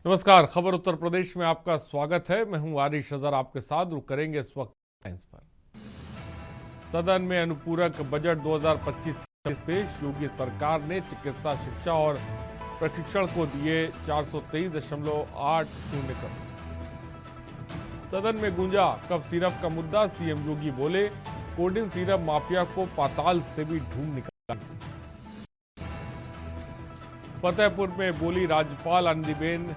नमस्कार। खबर उत्तर प्रदेश में आपका स्वागत है। मैं हूं आरिश अजहर आपके साथ। रुक करेंगे इस वक्त साइंस पर। सदन में अनुपूरक बजट 2025 पेश। योगी सरकार ने चिकित्सा शिक्षा और प्रशिक्षण को दिए 423.80 करोड़। सदन में गूंजा कफ सिरप का मुद्दा। सीएम योगी बोले, कोल्ड सिरप माफिया को पाताल से भी ढूंढ निकाला। फतेहपुर में बोली राज्यपाल आनंदीबेन,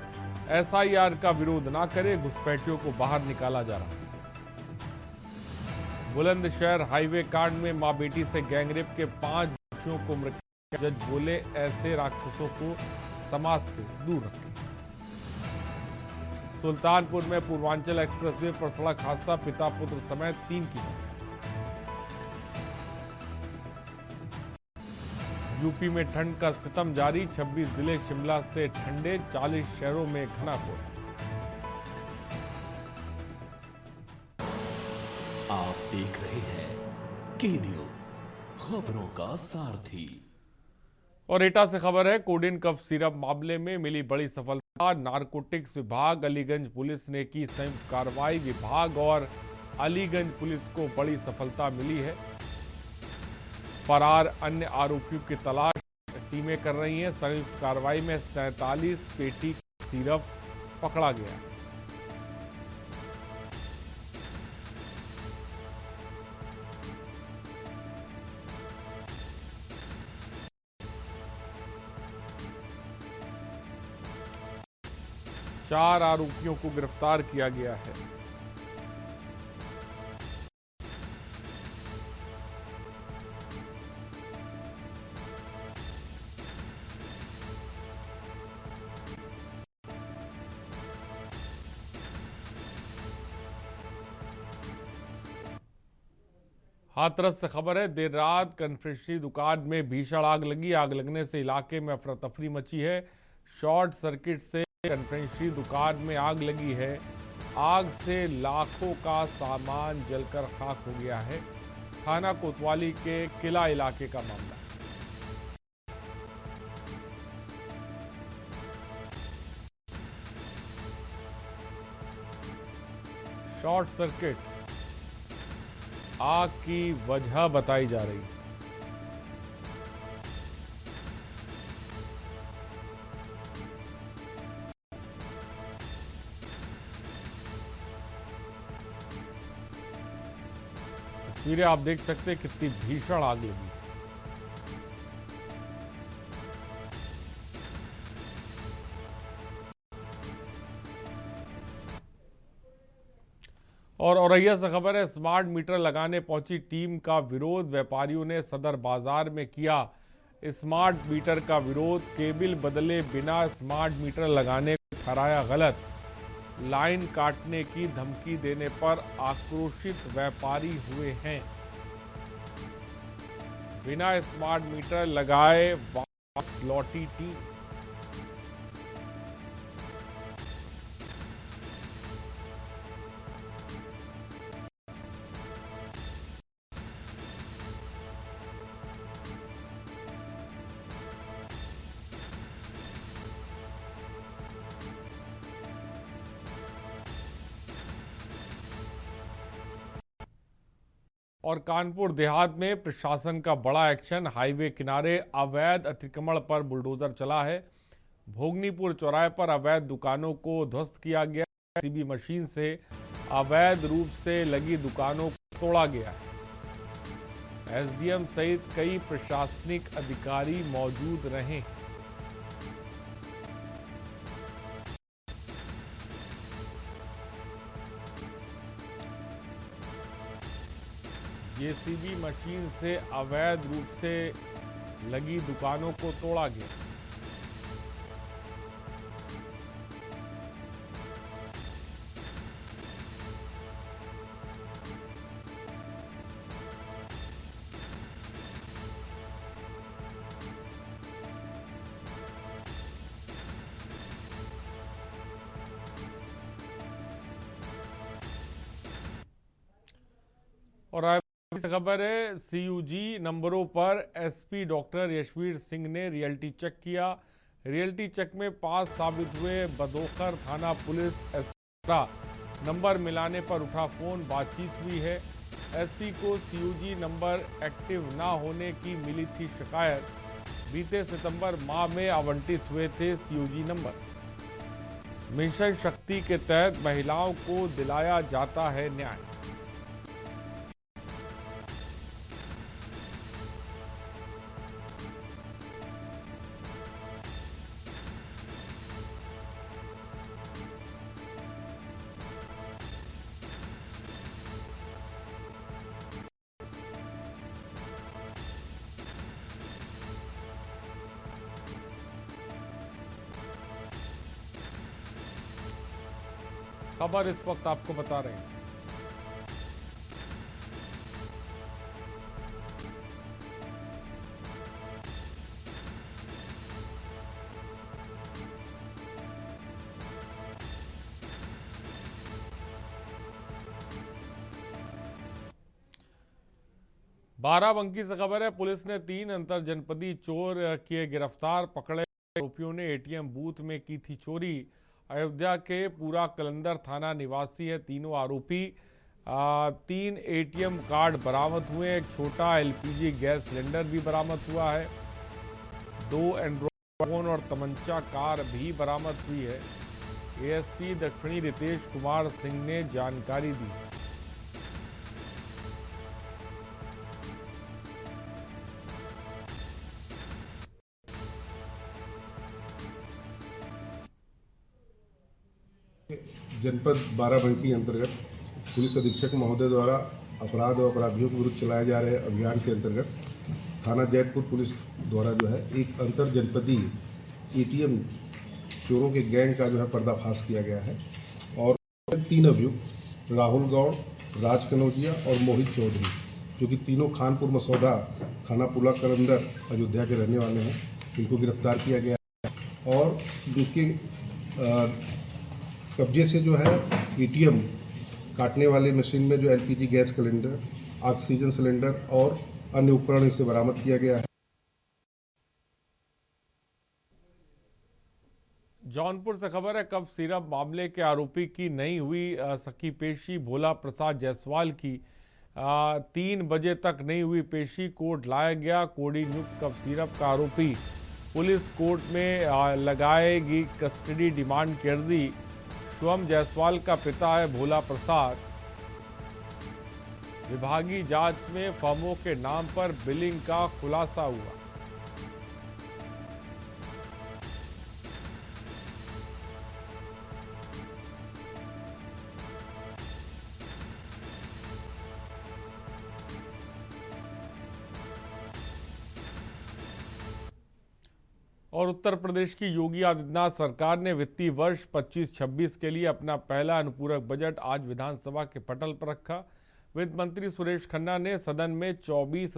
एसआईआर का विरोध ना करे, घुसपैठियों को बाहर निकाला जा रहा। बुलंदशहर हाईवे कांड में मां बेटी से गैंगरेप के 5 दोषियों को मृत्यु। जज बोले, ऐसे राक्षसों को समाज से दूर रखें। सुल्तानपुर में पूर्वांचल एक्सप्रेसवे पर सड़क हादसा, पिता पुत्र समेत 3 की मौत। यूपी में ठंड का सितम जारी, 26 जिले शिमला से ठंडे, 40 शहरों में घना कोहरा। आप देख रहे हैं के न्यूज, खबरों का सारथी। और एटा से खबर है, कोडिन कफ सिरप मामले में मिली बड़ी सफलता। नारकोटिक्स विभाग, अलीगंज पुलिस ने की संयुक्त कार्रवाई। विभाग और अलीगंज पुलिस को बड़ी सफलता मिली है। फरार अन्य आरोपियों की तलाश टीमें कर रही हैं। संयुक्त कार्रवाई में 47 पेटी सिरप पकड़ा गया। चार आरोपियों को गिरफ्तार किया गया है। हाथरस से खबर है, देर रात कन्फेक्शनरी दुकान में भीषण आग लगी। आग लगने से इलाके में अफरा तफरी मची है। शॉर्ट सर्किट से कन्फेक्शनरी दुकान में आग लगी है। आग से लाखों का सामान जलकर खाक हो गया है। थाना कोतवाली के किला इलाके का मामला। शॉर्ट सर्किट आग की वजह बताई जा रही है। तस्वीरें आप देख सकते हैं, कितनी भीषण आग लगी। और औरैया से खबर है, स्मार्ट मीटर लगाने पहुंची टीम का विरोध। व्यापारियों ने सदर बाजार में किया स्मार्ट मीटर का विरोध। केबल बदले बिना स्मार्ट मीटर लगाने को ठहराया गलत। लाइन काटने की धमकी देने पर आक्रोशित व्यापारी हुए हैं। बिना स्मार्ट मीटर लगाए वापस लौटी टीम। और कानपुर देहात में प्रशासन का बड़ा एक्शन। हाईवे किनारे अवैध अतिक्रमण पर बुलडोजर चला है। भोगनीपुर चौराहे पर अवैध दुकानों को ध्वस्त किया गया। जेसीबी मशीन से अवैध रूप से लगी दुकानों को तोड़ा गया है। एसडीएम सहित कई प्रशासनिक अधिकारी मौजूद रहे। जेसीबी मशीन से अवैध रूप से लगी दुकानों को तोड़ा गया। और खबर है, सीयूजी नंबरों पर एसपी डॉक्टर यशवीर सिंह ने रियलिटी चेक किया। रियलिटी चेक में पास साबित हुए बदोखर थाना पुलिस एसपी नंबर मिलाने पर उठा फोन, बातचीत हुई है। एसपी को सीयूजी नंबर एक्टिव ना होने की मिली थी शिकायत। बीते सितंबर माह में आवंटित हुए थे सीयूजी नंबर। मिशन शक्ति के तहत महिलाओं को दिलाया जाता है न्याय। खबर इस वक्त आपको बता रहे हैं। बाराबंकी से खबर है, पुलिस ने 3 अंतर जनपदी चोर किए गिरफ्तार। पकड़े आरोपियों ने एटीएम बूथ में की थी चोरी। अयोध्या के पूरा कलंदर थाना निवासी है तीनों आरोपी। 3 एटीएम कार्ड बरामद हुए। एक छोटा एलपीजी गैस सिलेंडर भी बरामद हुआ है। 2 एंड्रॉइड फोन और तमंचा कार भी बरामद हुई है। एएसपी दक्षिणी रितेश कुमार सिंह ने जानकारी दी। जनपद बाराबंकी अंतर्गत पुलिस अधीक्षक महोदय द्वारा अपराध और अपराधियों के विरुद्ध चलाए जा रहे अभियान के अंतर्गत थाना जैतपुर पुलिस द्वारा जो है एक अंतर जनपदी एटीएम चोरों के गैंग का जो है पर्दाफाश किया गया है और 3 अभियुक्त राहुल गौड़, राज कनौजिया और मोहित चौधरी, जो कि तीनों खानपुर मसौदा थाना पुला कलंदर अयोध्या के रहने वाले हैं, इनको गिरफ्तार किया गया है। और जिसके कब्जे से जो है एटीएम काटने वाले मशीन में जो LPG gas cylinder, oxygen cylinder और अन्य उपकरण इसे बरामद किया गया है। जौनपुर से खबर है, कप सिरप मामले के आरोपी की नहीं हुई सकी पेशी। भोला प्रसाद जायसवाल की 3 बजे तक नहीं हुई पेशी। कोर्ट लाया गया। कोड़ी नियुक्त कप सिरप का आरोपी पुलिस कोर्ट में लगाएगी कस्टडी डिमांड की अर्जी। शुभम जायसवाल का पिता है भोला प्रसाद। विभागीय जांच में फर्मों के नाम पर बिलिंग का खुलासा हुआ। और उत्तर प्रदेश की योगी आदित्यनाथ सरकार ने वित्तीय वर्ष 25-26 के लिए अपना पहला अनुपूरक बजट आज विधानसभा के पटल पर रखा। वित्त मंत्री सुरेश खन्ना ने सदन में 24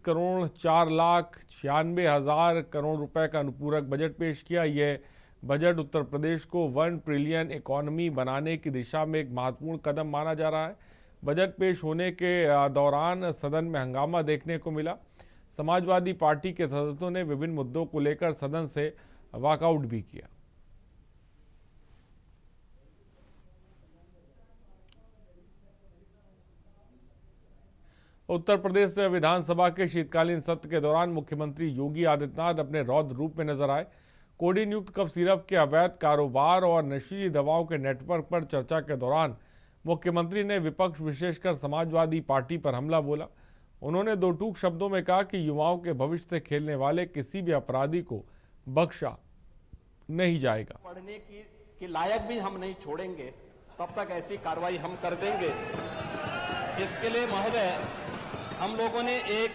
करोड़ 4,96,96,000 करोड़ रुपए का अनुपूरक बजट पेश किया। यह बजट उत्तर प्रदेश को 1 ट्रिलियन इकोनॉमी बनाने की दिशा में एक महत्वपूर्ण कदम माना जा रहा है। बजट पेश होने के दौरान सदन में हंगामा देखने को मिला। समाजवादी पार्टी के सदस्यों ने विभिन्न मुद्दों को लेकर सदन से वॉकआउट भी किया। उत्तर प्रदेश विधानसभा के शीतकालीन सत्र के दौरान मुख्यमंत्री योगी आदित्यनाथ अपने रौद्र रूप में नजर आए। कोडी नियुक्त कफ सिरप के अवैध कारोबार और नशीली दवाओं के नेटवर्क पर चर्चा के दौरान मुख्यमंत्री ने विपक्ष विशेषकर समाजवादी पार्टी पर हमला बोला। उन्होंने 2 टूक शब्दों में कहा कि युवाओं के भविष्य से खेलने वाले किसी भी अपराधी को बख्शा नहीं जाएगा। पढ़ने की लायक भी हम नहीं छोड़ेंगे, तब तक ऐसी कार्रवाई हम कर देंगे। इसके लिए महोदय हम लोगों ने एक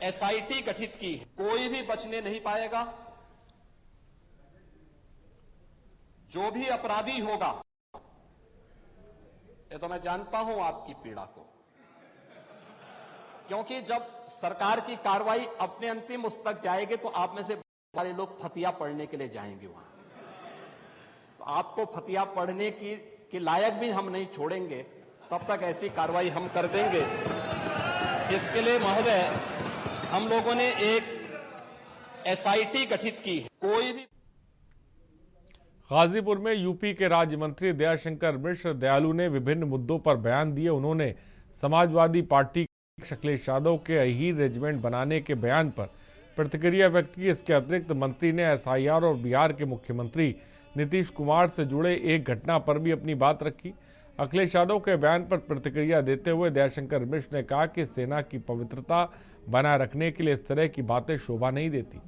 एसआईटी गठित की। कोई भी बचने नहीं पाएगा। जो भी अपराधी होगा, ये तो मैं जानता हूं आपकी पीड़ा को, क्योंकि जब सरकार की कार्रवाई अपने अंतिम उस तक जाएगी तो आप में से सारे लोग फतिया पढ़ने के लिए जाएंगे वहां। तो आपको फतिया पढ़ने की लायक भी हम नहीं छोड़ेंगे, तब तक ऐसी कार्रवाई हम कर देंगे। इसके लिए महोदय हम लोगों ने एक एसआईटी गठित की है। कोई भी गाजीपुर में यूपी के राज्य मंत्री दयाशंकर मिश्र दयालु ने विभिन्न मुद्दों पर बयान दिए। उन्होंने समाजवादी पार्टी के अखिलेश यादव के अहीर रेजिमेंट बनाने के बयान पर प्रतिक्रिया व्यक्त की। इसके अतिरिक्त मंत्री ने एसआईआर और बिहार के मुख्यमंत्री नीतीश कुमार से जुड़े एक घटना पर भी अपनी बात रखी। अखिलेश यादव के बयान पर प्रतिक्रिया देते हुए दयाशंकर मिश्र ने कहा कि सेना की पवित्रता बनाए रखने के लिए इस तरह की बातें शोभा नहीं देती।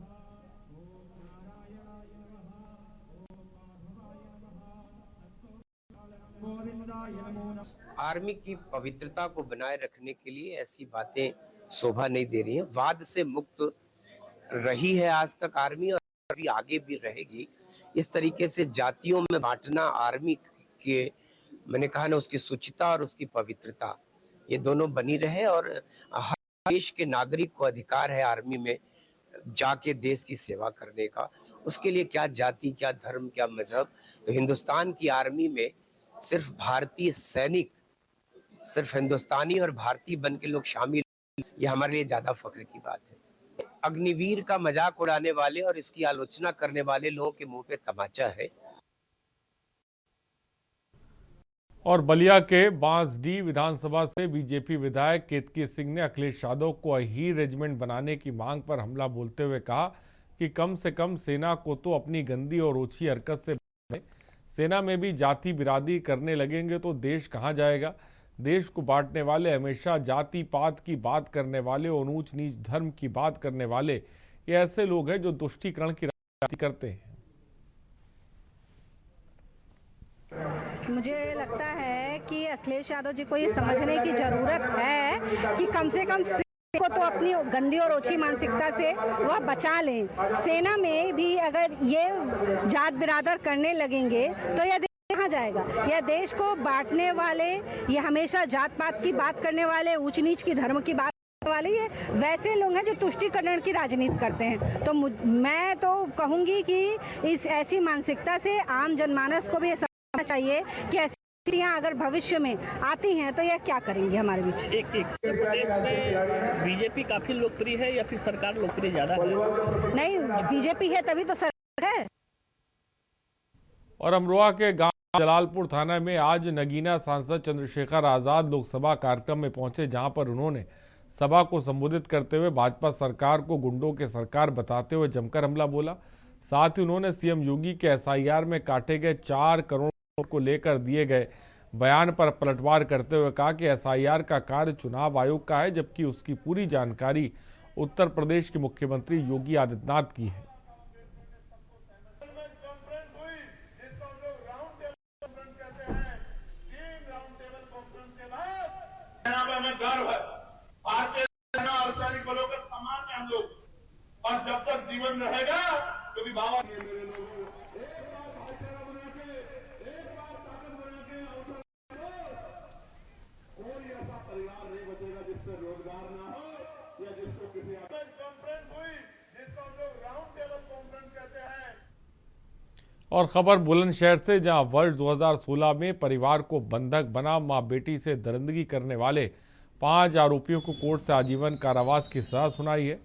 आर्मी की पवित्रता को बनाए रखने के लिए ऐसी बातें शोभा नहीं दे रही हैं। वाद से मुक्त रही है आज तक आर्मी और अभी आगे भी रहेगी। इस तरीके से जातियों में बांटना आर्मी के, मैंने कहा ना, उसकी शुचिता और उसकी पवित्रता ये दोनों बनी रहे। और हर देश के नागरिक को अधिकार है आर्मी में जाके देश की सेवा करने का। उसके लिए क्या जाति, क्या धर्म, क्या मजहब। तो हिंदुस्तान की आर्मी में सिर्फ भारतीय सैनिक, सिर्फ हिंदुस्तानी और भारतीय बन के लोग शामिल, ये हमारे लिए ज्यादा फख्र की बात है। अग्निवीर का मजाक उड़ाने वाले और इसकी आलोचना करने वाले लोगों के मुंह पे तमाचा है। और बलिया के बांसडीह विधानसभा से बीजेपी विधायक केतकी सिंह ने अखिलेश यादव को अहीर रेजिमेंट बनाने की मांग पर हमला बोलते हुए कहा कि कम से कम सेना को तो अपनी गंदी और ओछी हरकत से बचाएं। सेना में भी जाति बिरादरी करने लगेंगे तो देश कहां जाएगा। देश को बांटने वाले, हमेशा जाति पात की बात करने वाले और ऊंच नीच धर्म की बात करने वाले ये ऐसे लोग हैं जो तुष्टीकरण की राजनीति करते हैं। मुझे लगता है कि अखिलेश यादव जी को ये समझने की जरूरत है कि कम से कम को तो अपनी गंदी और ओछी मानसिकता से वह बचा लें। सेना में भी अगर ये जात बिरादर करने लगेंगे तो यह कहाँ जाएगा। यह देश को बांटने वाले, ये हमेशा जात पात की बात करने वाले, ऊंच नीच की धर्म की बात करने वाले, ये वैसे लोग हैं जो तुष्टीकरण की राजनीति करते हैं। तो मैं तो कहूंगी कि इस ऐसी मानसिकता से आम जनमानस को भी ये समझना चाहिए कि ऐसी स्थितियां अगर भविष्य में आती हैं तो यह क्या करेंगे हमारे बीच। एक प्रदेश में बीजेपी काफी लोकप्रिय है या फिर सरकार लोकप्रिय ज्यादा है? नहीं, बीजेपी है तभी तो सरकार है। और अमरोहा के गांव जलालपुर थाना में आज नगीना सांसद चंद्रशेखर आजाद लोकसभा कार्यक्रम में पहुंचे, जहां पर उन्होंने सभा को संबोधित करते हुए भाजपा सरकार को गुंडों के सरकार बताते हुए जमकर हमला बोला। साथ ही उन्होंने सीएम योगी के एसआईआर में काटे गए 4 करोड़ को लेकर दिए गए बयान पर पलटवार करते हुए कहा कि एसआईआर का कार्य चुनाव आयोग का है, जबकि उसकी पूरी जानकारी उत्तर प्रदेश के मुख्यमंत्री योगी आदित्यनाथ की है। हमें गर्व है, भारतीय सेना और सैनिक बलों के सम्मान में हम लोग, और जब तक जीवन रहेगा कभी बाबा परिवार नहीं बचेगा जिससे रोजगार ना हो या जिसको किसी कॉन्फ्रेंस हुई जिसको हम लोग राउंड टेबल कॉन्फ्रेंस कहते हैं। और खबर बुलंदशहर से, जहां वर्ष 2016 में परिवार को बंधक बना मां बेटी से दरिंदगी करने वाले 5 आरोपियों को कोर्ट से आजीवन कारावास की सजा सुनाई है।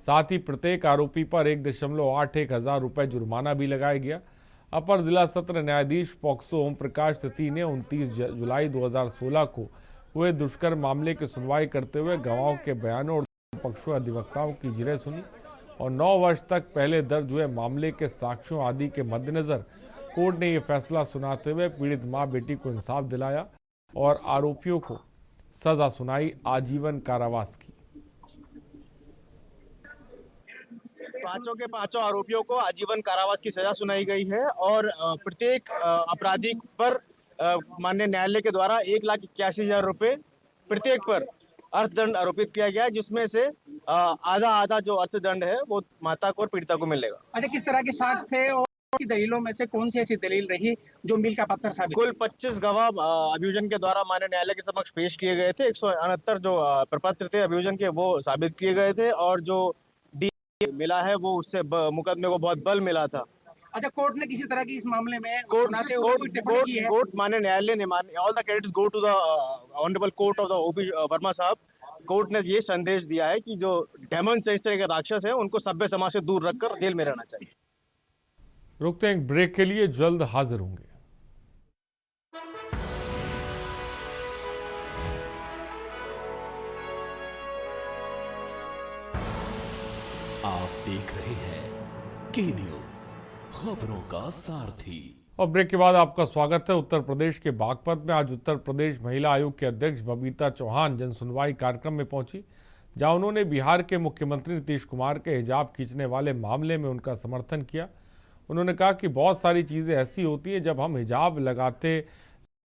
साथ ही प्रत्येक आरोपी पर 1.81 हजार रुपए जुर्माना भी लगाया गया। अपर जिला सत्र न्यायाधीश पॉक्सो ओम प्रकाश तिथि ने 29 जुलाई 2016 को हुए दुष्कर्म मामले की सुनवाई करते हुए गवाहों के बयानों और पक्षों अधिवक्ताओं की जिरह सुनी और 9 वर्ष तक पहले दर्ज हुए मामले के साक्ष्यों आदि के मद्देनजर कोर्ट ने यह फैसला सुनाते हुए पीड़ित मां बेटी को इंसाफ दिलाया और आरोपियों को सजा सुनाई आजीवन कारावास की। पांचों के पांचों आरोपियों को आजीवन कारावास की सजा सुनाई गई है और प्रत्येक अपराधी पर माननीय न्यायालय के द्वारा 1,81,000 रुपए प्रत्येक पर अर्थदंड आरोपित किया गया है, जिसमें से आधा जो अर्थदंड है वो माता को और पीड़िता को मिलेगा। अच्छा, किस तरह के साक्ष्य थे और दलीलों में से कौन सी ऐसी दलील रही जो मील का पत्थर साबित? कुल 25 गवाह अभियोजन के द्वारा माननीय न्यायालय के समक्ष पेश किए गए थे। 169 जो प्रपत्र थे अभियोजन के वो साबित किए गए थे और जो डी मिला है वो उससे मुकदमे को बहुत बल मिला था। अच्छा, कोर्ट ने किसी तरह की इस मामले में कोर्ट माननीय न्यायालय ने all the credits go to the honourable court of the OP Verma साहब। कोर्ट ने ये संदेश दिया है कि जो डेमन है, इस तरह के राक्षस है, उनको सभ्य समाज से दूर रखकर जेल में रहना चाहिए। रुकते हैं एक ब्रेक के लिए, जल्द हाजिर होंगे। आप देख रहे हैं के न्यूज, खबरों का सारथी। और ब्रेक के बाद आपका स्वागत है। उत्तर प्रदेश के बागपत में आज उत्तर प्रदेश महिला आयोग के अध्यक्ष बबीता चौहान जनसुनवाई कार्यक्रम में पहुंची, जहां उन्होंने बिहार के मुख्यमंत्री नीतीश कुमार के हिजाब खींचने वाले मामले में उनका समर्थन किया। उन्होंने कहा कि बहुत सारी चीज़ें ऐसी होती हैं, जब हम हिजाब लगाते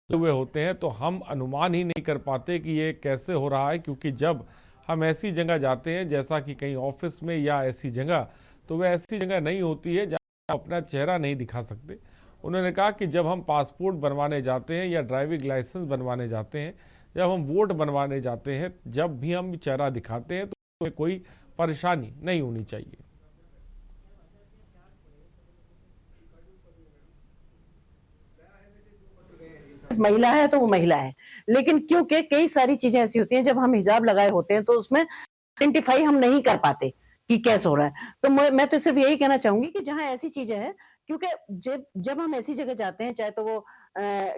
हुए होते हैं तो हम अनुमान ही नहीं कर पाते कि ये कैसे हो रहा है, क्योंकि जब हम ऐसी जगह जाते हैं जैसा कि कहीं ऑफिस में या ऐसी जगह, तो वह ऐसी जगह नहीं होती है जहाँ अपना चेहरा नहीं दिखा सकते। उन्होंने कहा कि जब हम पासपोर्ट बनवाने जाते हैं या ड्राइविंग लाइसेंस बनवाने जाते हैं, जब हम वोट बनवाने जाते हैं, जब भी हम चेहरा दिखाते हैं तो कोई परेशानी नहीं होनी चाहिए। महिला है तो वो महिला है, लेकिन क्योंकि कई सारी चीजें ऐसी होती हैं जब हम हिजाब लगाए होते हैं तो उसमें आइडेंटिफाई हम नहीं कर पाते कि कैसे हो रहा है। तो मैं तो सिर्फ यही कहना चाहूंगी कि जहां ऐसी चीजें हैं, क्योंकि जब हम ऐसी जगह जाते हैं, चाहे तो वो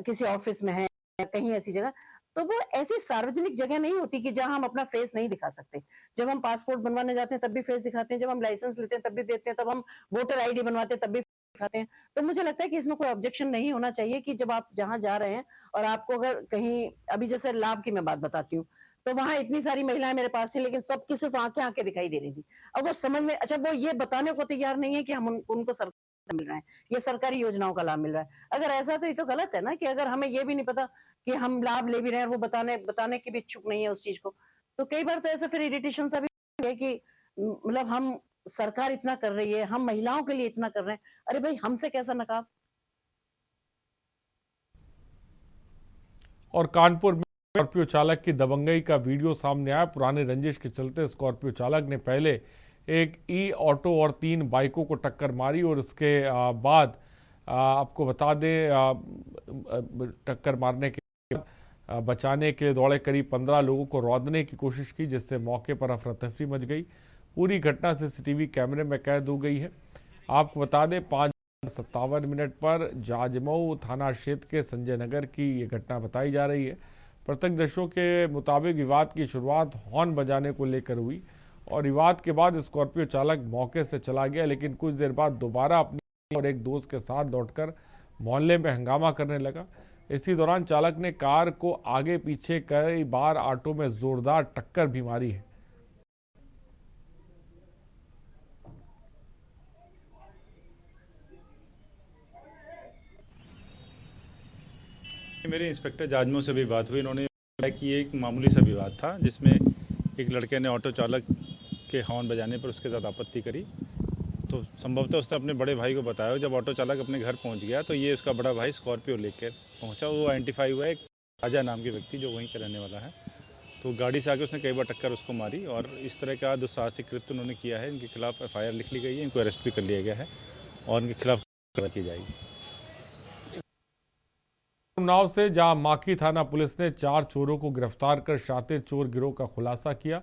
किसी ऑफिस में है या कहीं ऐसी जगह, तो वो ऐसी सार्वजनिक जगह नहीं होती कि जहां हम अपना फेस नहीं दिखा सकते। जब हम पासपोर्ट बनवाने जाते हैं तब भी फेस दिखाते हैं, जब हम लाइसेंस लेते हैं तब भी देते हैं, तब हम वोटर आईडी बनवाते हैं तब भी दिखाते हैं। तो मुझे लगता है कि इसमें कोई ऑब्जेक्शन नहीं होना चाहिए कि जब आप जहां जा रहे हैं और आपको अगर कहीं, अभी जैसे लाभ की मैं बात बताती हूँ, तो वहां इतनी सारी महिलाएं मेरे पास थी, लेकिन सबकी सिर्फ आंखें दिखाई दे रही थी। अब वो समझ में, अच्छा, वो ये बताने को तैयार नहीं है कि हम उनको सरकार मिल रहा है, ये सरकारी योजनाओं का लाभ मिल रहा है। अगर ऐसा तो ये तो गलत है ना, कि अगर हमें ये भी नहीं पता कि हम लाभ ले भी रहे हैं और वो बताने की भी इच्छुक नहीं है उस चीज को, तो कई बार तो ऐसा फिर इरिटेशन सा भी है कि मतलब हम, सरकार इतना कर रही है, हम महिलाओं के लिए इतना कर रहे हैं, अरे भाई हमसे कैसा नकाब। और कानपुर में स्कॉर्पियो चालक की दबंगई का वीडियो सामने आया। पुराने रंजिश के चलते स्कॉर्पियो चालक ने पहले एक ई ऑटो और 3 बाइकों को टक्कर मारी और इसके बाद आपको बता दें, टक्कर मारने के बाद बचाने के लिए दौड़े करीब 15 लोगों को रौंदने की कोशिश की, जिससे मौके पर अफरा तफरी मच गई। पूरी घटना सीसीटीवी कैमरे में कैद हो गई है। आपको बता दें 5:57 पर जाजमऊ थाना क्षेत्र के संजय नगर की ये घटना बताई जा रही है। प्रत्यक्षदर्शियों के मुताबिक विवाद की शुरुआत हॉर्न बजाने को लेकर हुई और विवाद के बाद स्कॉर्पियो चालक मौके से चला गया, लेकिन कुछ देर बाद दोबारा अपने और एक दोस्त के साथ लौटकर मोहल्ले में हंगामा करने लगा। इसी दौरान चालक ने कार को आगे पीछे कई बार ऑटो में जोरदार टक्कर भी मारी है। मेरे इंस्पेक्टर जाजमऊ से भी बात हुई। इन्होंने बताया कि ये एक मामूली सा विवाद था, जिसमें एक लड़के ने ऑटो चालक के हॉर्न बजाने पर उसके साथ आपत्ति करी, तो संभवतः उसने अपने बड़े भाई को बताया। जब ऑटो चालक अपने घर पहुंच गया तो ये उसका बड़ा भाई स्कॉर्पियो लेकर पहुंचा। वो आइडेंटिफाई हुआ एक राजा नाम के व्यक्ति जो वहीं का रहने वाला है। तो गाड़ी से आके उसने कई बार टक्कर उसको मारी और इस तरह का दुस्साहसिक कृत्य उन्होंने किया है। इनके खिलाफ FIR लिख ली गई है, इनको अरेस्ट भी कर लिया गया है और इनके खिलाफ कार्रवाई की जाएगी। उन्नाव से जहां माकी थाना पुलिस ने 4 चोरों को गिरफ्तार कर शातिर चोर गिरोह का खुलासा किया।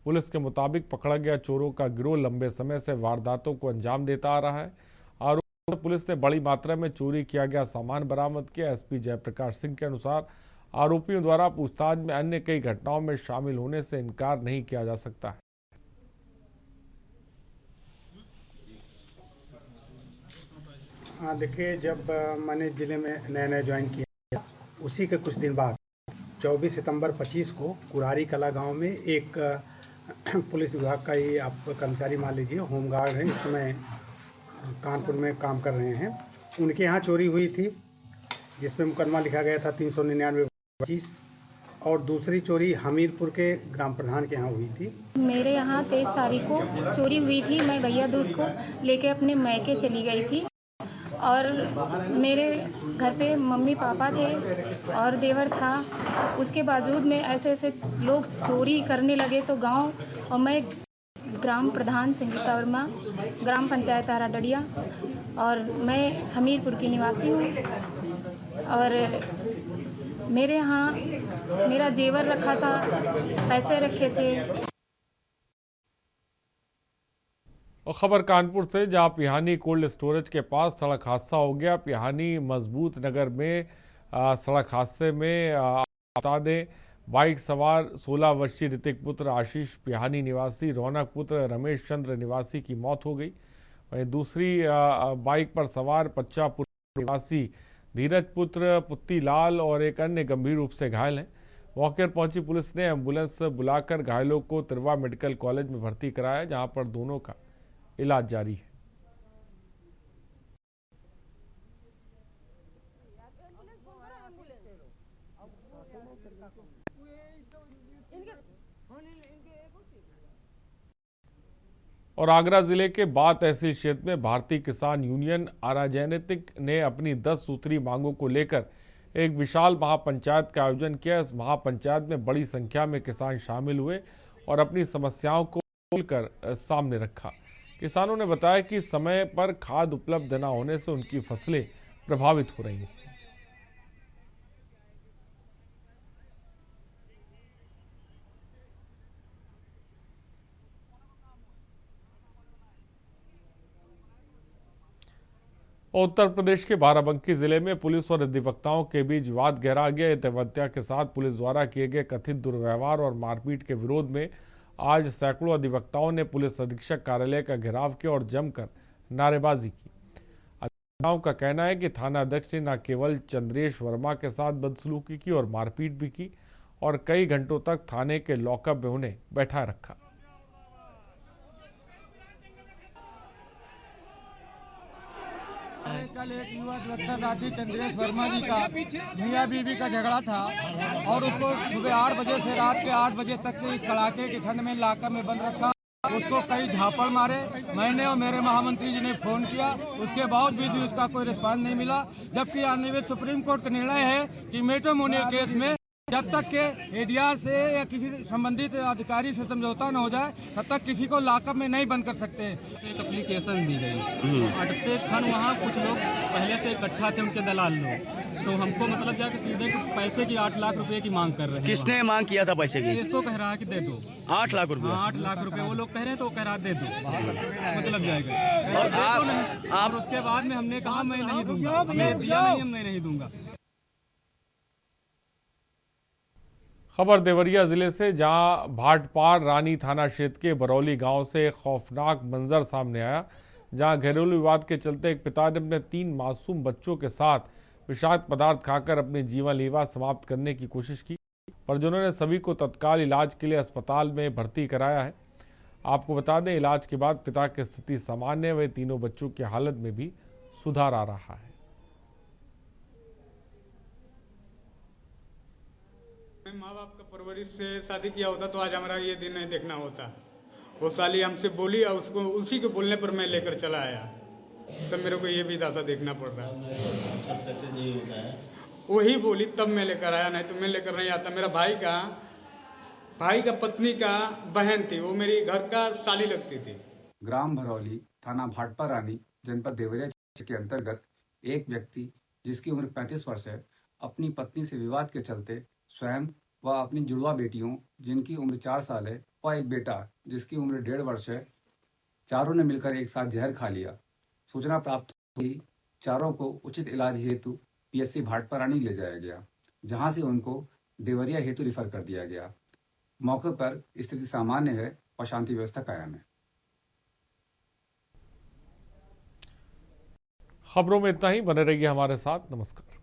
पुलिस के मुताबिक पकड़ा गया चोरों का गिरोह लंबे समय से वारदातों को अंजाम देता आ रहा है। आरोप पुलिस ने बड़ी मात्रा में चोरी किया गया सामान बरामद किया। SP जयप्रकाश सिंह के अनुसार आरोपियों द्वारा पूछताछ में अन्य कई घटनाओं में शामिल होने से इनकार नहीं किया जा सकता है। हाँ, देखिए, जब मैंने जिले में नया ज्वाइन किया, उसी के कुछ दिन बाद 24 सितंबर 25 को कुरारी कला गांव में एक पुलिस विभाग का ही आप कर्मचारी मान लीजिए, होमगार्ड है, इस समय कानपुर में काम कर रहे हैं, उनके यहाँ चोरी हुई थी, जिसमें मुकदमा लिखा गया था 399/25। और दूसरी चोरी हमीरपुर के ग्राम प्रधान के यहाँ हुई थी। मेरे यहाँ 23 तारीख को चोरी हुई थी। मैं भैया दूज को लेके अपने मैके चली गई थी और मेरे घर पे मम्मी पापा थे और देवर था। उसके बावजूद में ऐसे लोग चोरी करने लगे तो गांव, और मैं ग्राम प्रधान संगीता वर्मा, ग्राम पंचायत आराडडिया, और मैं हमीरपुर की निवासी हूँ। और मेरे यहाँ मेरा जेवर रखा था, पैसे रखे थे। और खबर कानपुर से, जहां पिहानी कोल्ड स्टोरेज के पास सड़क हादसा हो गया। पिहानी मजबूत नगर में सड़क हादसे में बता दें, बाइक सवार 16 वर्षीय ऋतिक पुत्र आशीष पिहानी निवासी, रौनक पुत्र रमेश चंद्र निवासी की मौत हो गई। वहीं दूसरी बाइक पर सवार पच्चापुर निवासी धीरज पुत्र पुत्ती लाल और एक अन्य गंभीर रूप से घायल हैं। मौके पर पहुंची पुलिस ने एम्बुलेंस बुलाकर घायलों को तिरवा मेडिकल कॉलेज में भर्ती कराया, जहां पर दोनों का इलाज जारी है। और आगरा जिले के बाढ़ तहसील क्षेत्र में भारतीय किसान यूनियन अराजनैतिक ने अपनी 10 सूत्री मांगों को लेकर एक विशाल महापंचायत का आयोजन किया। इस महापंचायत में बड़ी संख्या में किसान शामिल हुए और अपनी समस्याओं को खोलकर सामने रखा। किसानों ने बताया कि समय पर खाद उपलब्ध न होने से उनकी फसलें प्रभावित हो रही हैं। उत्तर प्रदेश के बाराबंकी जिले में पुलिस और अधिवक्ताओं के बीच विवाद गहरा गया। अधिवक्ता के साथ पुलिस द्वारा किए गए कथित दुर्व्यवहार और मारपीट के विरोध में आज सैकड़ों अधिवक्ताओं ने पुलिस अधीक्षक कार्यालय का घेराव किया और जमकर नारेबाजी की। अधिवक्ताओं का कहना है कि थाना अध्यक्ष ने न केवल चंद्रेश वर्मा के साथ बदसलूकी की और मारपीट भी की और कई घंटों तक थाने के लॉकअप में उन्हें बैठा रखा। कल एक युवा अधिवक्ता साथी चंद्रेश वर्मा जी का मियां बीवी का झगड़ा था और उसको सुबह 8 बजे से रात के 8 बजे तक इस कड़ाके की ठंड में लॉकअप में बंद रखा। उसको कई झापड़ मारे। मैंने और मेरे महामंत्री जी ने फोन किया, उसके बावजूद भी उसका कोई रिस्पांस नहीं मिला। जबकि आने सुप्रीम कोर्ट का निर्णय है कि मैट्रिमोनियल केस में जब तक के एडीआर से या किसी संबंधित अधिकारी से समझौता न हो जाए तब तक किसी को लॉकअप में नहीं बंद कर सकते। एक एप्लीकेशन दी गई, अटते खन वहाँ कुछ लोग पहले से इकट्ठा थे, उनके दलाल लोग, तो हमको मतलब जाके सीधे पैसे की 8 लाख रुपए की मांग कर रहे हैं। किसने मांग किया था पैसे की? एसओ कह रहा है कि दे दो 8 लाख रुपए। 8 लाख रुपए वो लोग कह रहे हैं, तो वो कह रहा दे दो, मतलब जाएगा। और आप उसके बाद में हमने कहा मैं नहीं दूंगा, हमें दिया नहीं, मैं नहीं दूंगा। खबर देवरिया जिले से, जहां भाटपार रानी थाना क्षेत्र के बरौली गांव से एक खौफनाक मंजर सामने आया, जहां घरेलू विवाद के चलते एक पिता ने अपने 3 मासूम बच्चों के साथ विषाक्त पदार्थ खाकर अपनी जीवन लीवा समाप्त करने की कोशिश की। परिजनों ने सभी को तत्काल इलाज के लिए अस्पताल में भर्ती कराया है। आपको बता दें, इलाज के बाद पिता की स्थिति सामान्य है। वे तीनों बच्चों की हालत में भी सुधार आ रहा है। माँ बाप का परवरिश से शादी किया होता तो आज हमारा ये दिन नहीं देखना होता। वो साली हमसे बोली और उसको उसी के बोलने पर मैं लेकर चला आया, तब मेरे को ये भी दासा देखना पड़ रहा है। वही बोली तब मैं लेकर आया, नहीं तो मैं लेकर नहीं आता। मेरा भाई का पत्नी का बहन थी, वो मेरी घर का साली लगती थी। ग्राम भरौली, थाना भाटपार रानी, जनपद देवरिया के अंतर्गत एक व्यक्ति जिसकी उम्र 35 वर्ष है, अपनी पत्नी से विवाद के चलते स्वयं व अपनी जुड़वा बेटियों जिनकी उम्र 4 साल है व एक बेटा जिसकी उम्र 1.5 वर्ष है, चारों ने मिलकर एक साथ जहर खा लिया। सूचना प्राप्त हुई, चारों को उचित इलाज हेतु पीएचसी भाटपार रानी ले जाया गया, जहां से उनको देवरिया हेतु रिफर कर दिया गया। मौके पर स्थिति सामान्य है और शांति व्यवस्था कायम है। खबरों में इतना ही। बने रहिए हमारे साथ। नमस्कार।